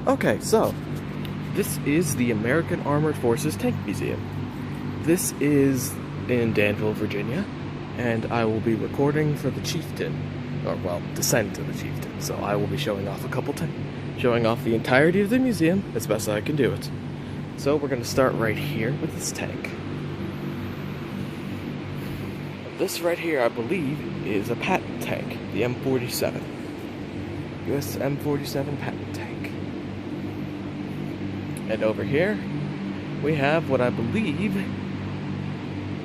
Okay, so this is the American Armored Forces Tank Museum. This is in Danville, Virginia, and I will be recording for the Chieftain, or well, Descent of the Chieftain. So I will be showing off showing off the entirety of the museum as best I can do it. So we're going to start right here with this tank. This right here, I believe, is a patent tank, the M47. US M47 patent tank. And over here, we have what I believe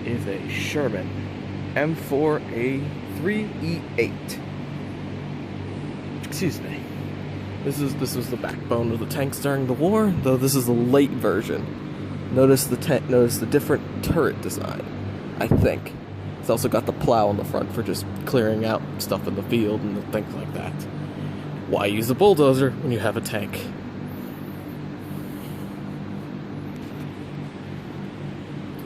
is a Sherman M4A3E8. Excuse me. This was the backbone of the tanks during the war, though this is a late version. Notice the different turret design, I think. It's also got the plow on the front for just clearing out stuff in the field and things like that. Why use a bulldozer when you have a tank?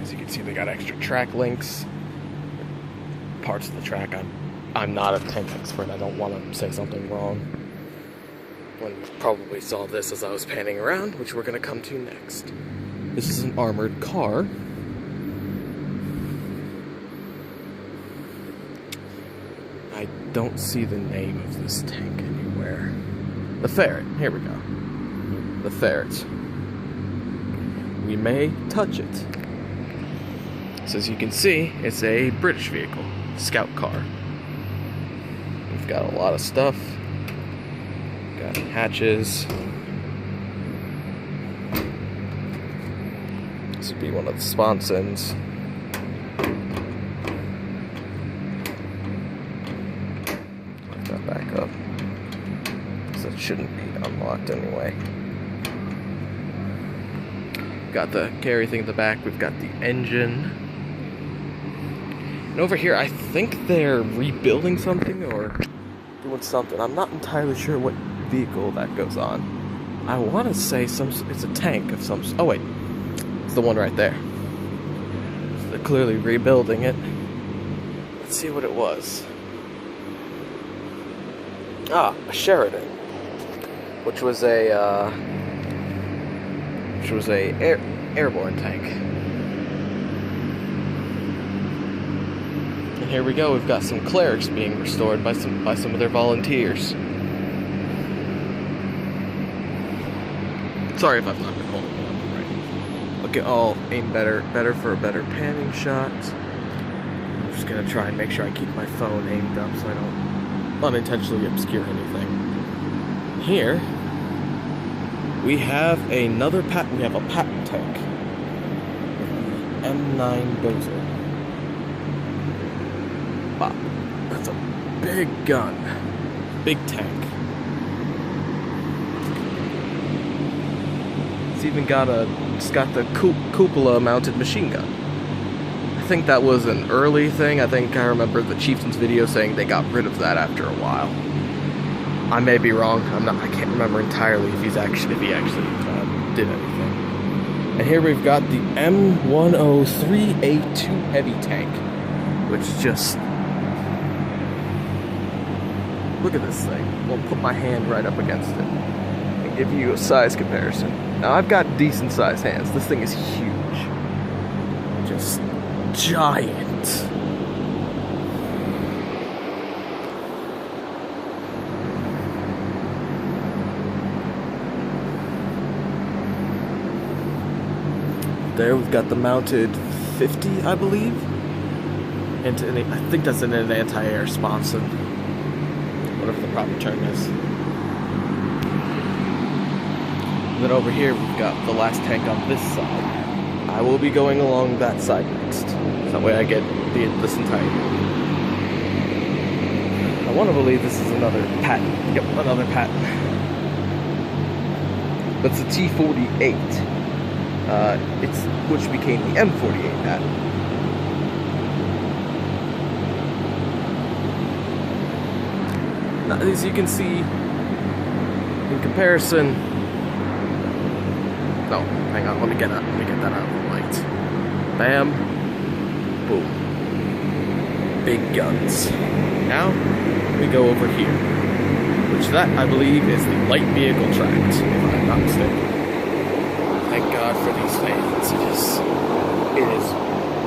As you can see, they got extra track links. Parts of the track. I'm not a tank expert. I don't want to say something wrong. One probably saw this as I was panning around, which we're going to come to next. This is an armored car. I don't see the name of this tank anywhere. The Ferret. Here we go. The Ferret. We may touch it. So as you can see, it's a British vehicle. Scout car. We've got a lot of stuff. Got hatches. This would be one of the sponsons. Back up, so it shouldn't be unlocked anyway. Got the carry thing at the back. We've got the engine, and over here I think they're rebuilding something or doing something. I'm not entirely sure what vehicle that goes on. I want to say it's a tank of some. Oh wait, it's the one right there. So they're clearly rebuilding it. Let's see what it was. Ah, a Sheridan, which was a airborne tank. And here we go. We've got some clerics being restored by some of their volunteers. Sorry if I've not been holding it up right. Look at all aim better for a better panning shot. I'm just gonna try and make sure I keep my phone aimed up so I don't unintentionally obscure anything. Here we have a patent tank, M9 Dozer. Wow, that's a big gun, big tank. It's got the cupola mounted machine gun. I think that was an early thing. I remember the Chieftain's video saying they got rid of that after a while. I may be wrong. I can't remember entirely if he actually did anything. And here we've got the M103A2 heavy tank, which just look at this thing. I'll put my hand right up against it and give you a size comparison. Now I've got decent sized hands. This thing is huge. Just giant. There we've got the mounted 50, I believe. And I think that's an anti-air sponson. Whatever the proper term is. And then over here we've got the last tank on this side. I will be going along that side next. That way I get this entire. I want to believe this is another patent. Yep, another patent. That's a T48. Which became the M48 patent. Now, as you can see, in comparison. No, hang on. Let me get that out of the light. Bam. Boom. Big guns. Now we go over here, which that, I believe, is the light vehicle tract, if I'm not mistaken. Thank God for these fans. It is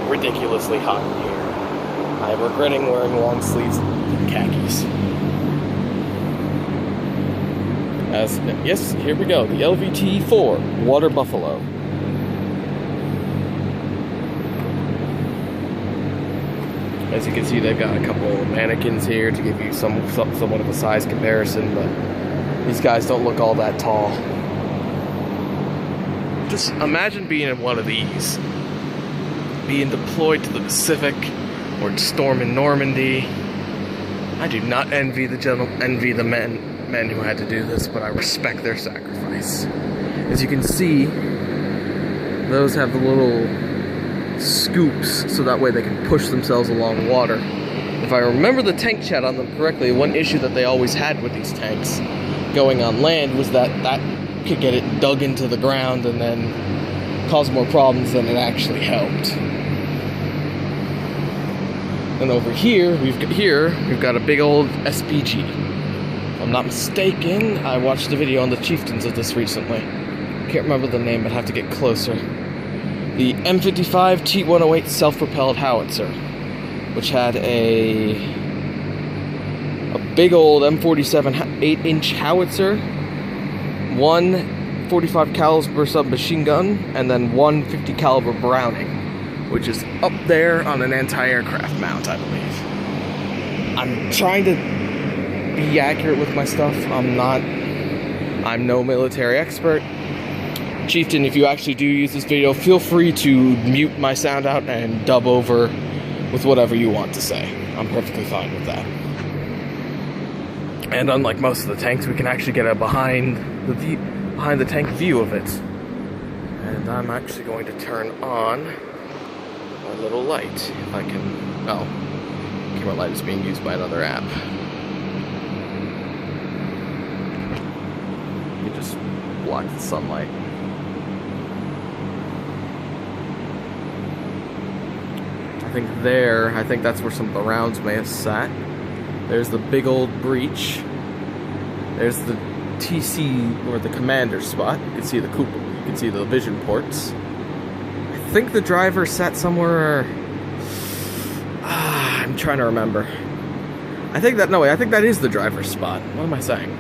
ridiculously hot in here. I am regretting wearing long sleeves and khakis. Yes, here we go. The LVT-4 Water Buffalo. As you can see, they've got a couple mannequins here to give you somewhat of a size comparison, but these guys don't look all that tall. Just imagine being in one of these, being deployed to the Pacific or storm in Normandy. I do not envy the men who had to do this, but I respect their sacrifice. As you can see, those have the little scoops so that way they can push themselves along water. If I remember the tank chat on them correctly, one issue that they always had with these tanks going on land was that could get it dug into the ground and then cause more problems than it actually helped. And over here, we've got a big old SPG. If I'm not mistaken, I watched a video on the chieftains of this recently. Can't remember the name, but have to get closer. The M55 T108 self-propelled howitzer, which had a big old M47 8-inch howitzer, one 45 caliber submachine gun, and then one 50 caliber Browning, which is up there on an anti-aircraft mount, I believe. I'm trying to be accurate with my stuff. I'm no military expert. Chieftain, if you actually do use this video, feel free to mute my sound out and dub over with whatever you want to say. I'm perfectly fine with that. And unlike most of the tanks, we can actually get a behind the tank view of it. And I'm actually going to turn on my little light, if I can. Oh, camera light is being used by another app. You just block the sunlight. I think that's where some of the rounds may have sat. There's the big old breach. There's the TC, or the commander spot. You can see the cupola. You can see the vision ports. I think the driver sat somewhere. I'm trying to remember. I think that is the driver's spot. What am I saying?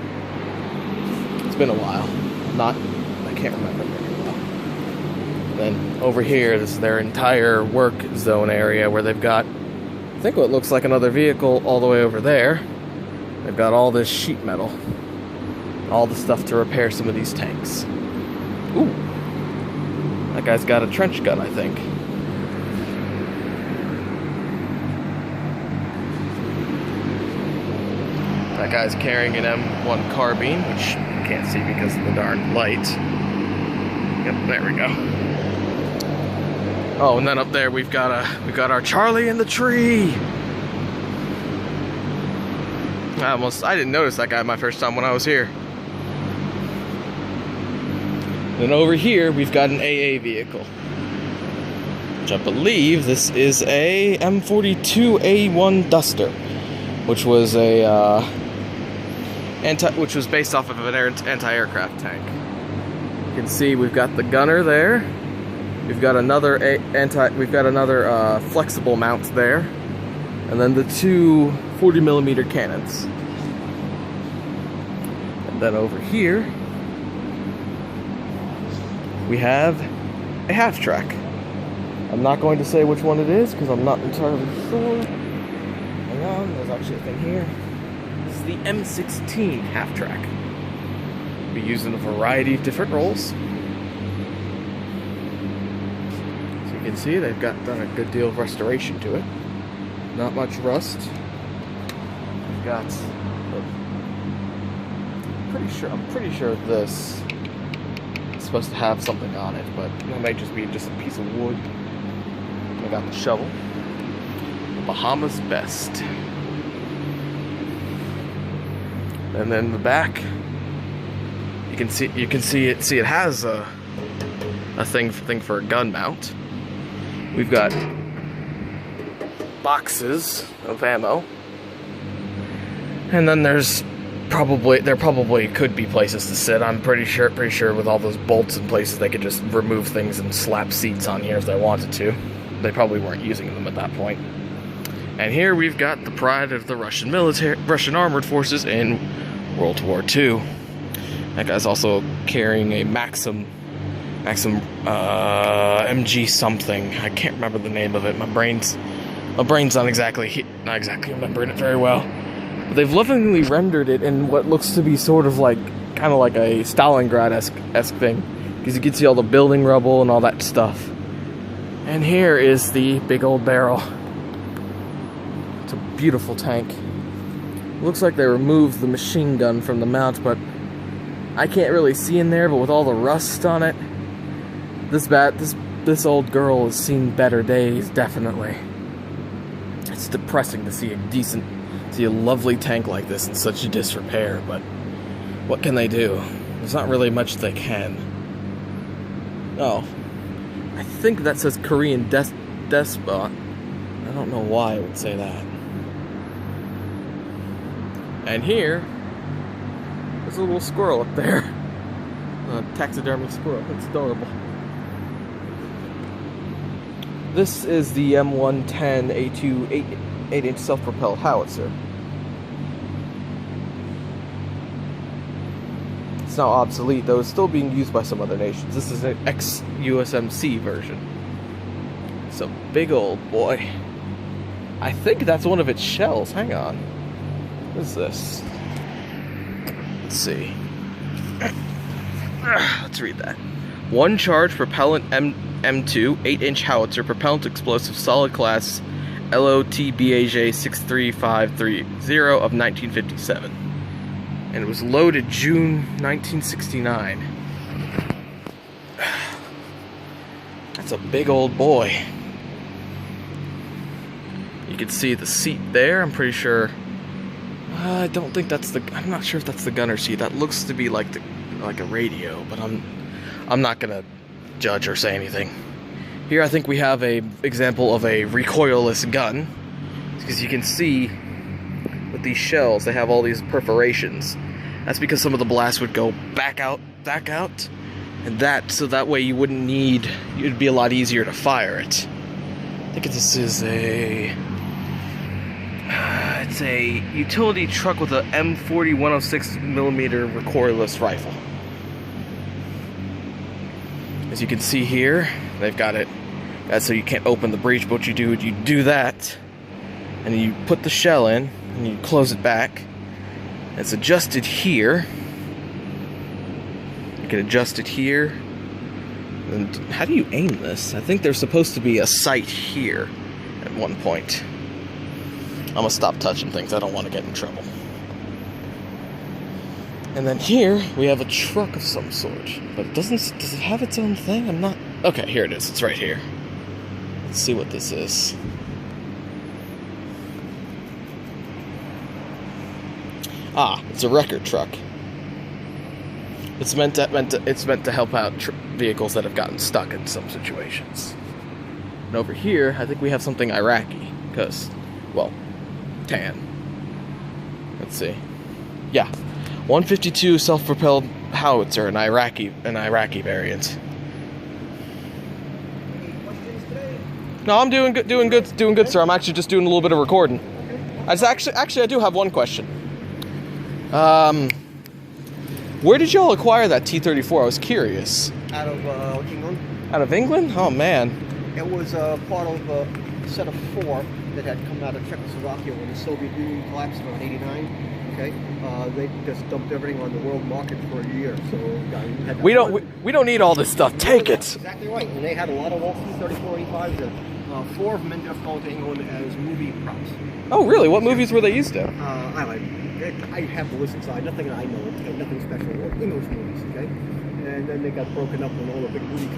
It's been a while. I can't remember very well. Then over here, this is their entire work zone area where they've got, I think, what looks like another vehicle all the way over there. They've got all this sheet metal. All the stuff to repair some of these tanks. Ooh. That guy's got a trench gun, I think. That guy's carrying an M1 carbine, which you can't see because of the darn light. Yep, there we go. Oh, and then up there we've got our Charlie in the tree. I didn't notice that guy my first time when I was here. Then over here we've got an AA vehicle, which I believe this is a M42A1 Duster, which was which was based off of an anti-aircraft tank. You can see we've got the gunner there. We've got another flexible mount there, and then the two 40mm cannons. And then over here we have a half-track. I'm not going to say which one it is because I'm not entirely sure. Hang on, there's actually a thing here. This is the M16 half-track. Be used in a variety of different roles. You can see they've done a good deal of restoration to it. Not much rust. We've got. I'm pretty sure this is supposed to have something on it, but it might just be a piece of wood. I got the shovel. The Bahamas best. And then the back, you can see it has a thing for a gun mount. We've got boxes of ammo, and then there's there probably could be places to sit. I'm pretty sure with all those bolts in places, they could just remove things and slap seats on here if they wanted to. They probably weren't using them at that point. And here we've got the pride of the Russian armored forces in World War II. That guy's also carrying a Maxim MG something. I can't remember the name of it. My brain's not exactly remembering it very well. But they've lovingly rendered it in what looks to be sort of like, kind of like a Stalingrad-esque thing, because you can see all the building rubble and all that stuff. And here is the big old barrel. It's a beautiful tank. It looks like they removed the machine gun from the mount, but I can't really see in there. But with all the rust on it, this old girl has seen better days, definitely. It's depressing to see a lovely tank like this in such disrepair, but what can they do? There's not really much they can. Oh, I think that says Korean despot. I don't know why I would say that. And here, there's a little squirrel up there. A taxidermy squirrel. It's adorable. This is the M110A2 8-inch self-propelled howitzer. It's now obsolete, though it's still being used by some other nations. This is an ex-USMC version. It's a big old boy. I think that's one of its shells. Hang on. What is this? Let's see. Let's read that. One charge propellant M2 8-inch howitzer propellant explosive solid class LOTBAJ 63530 of 1957. And it was loaded June 1969. That's a big old boy. You can see the seat there. I'm pretty sure. I don't think that's the. I'm not sure if that's the gunner seat. That looks to be like a radio, but I'm not gonna judge or say anything. Here, I think we have a example of a recoilless gun, because you can see with these shells they have all these perforations. That's because some of the blast would go back out, and so that way you wouldn't need. It'd be a lot easier to fire it. I think this is it's a utility truck with a M40 106mm recoilless rifle. As you can see here, they've got it. That's so you can't open the breech, but what you do that, and you put the shell in, and you close it back. It's adjusted here. You can adjust it here. And how do you aim this? I think there's supposed to be a sight here at one point. I'm gonna stop touching things. I don't want to get in trouble. And then here we have a truck of some sort, but does it have its own thing? I'm not. Okay, here it is. It's right here. Let's see what this is. Ah, it's a record truck. It's meant to help out vehicles that have gotten stuck in some situations. And over here, I think we have something Iraqi, because, well, tan. Let's see. Yeah, 152 self-propelled howitzer, an Iraqi variant. No, I'm doing good, sir. I'm actually just doing a little bit of recording. I do have one question. Where did y'all acquire that T-34? I was curious. Out of England. Out of England? Oh, man. It was part of a set of 4 that had come out of Czechoslovakia when the Soviet Union collapsed around '89. Okay, they just dumped everything on the world market for a year. So we don't need all this stuff. Take it. Exactly right. And they had a lot of old T-34 85s. 4 of them ended up going to England as movie props. Oh, really? What movies were they used to? I have the list inside. Nothing I know. Okay? Nothing special. English movies. Okay, and then they got broken up when all the big movie companies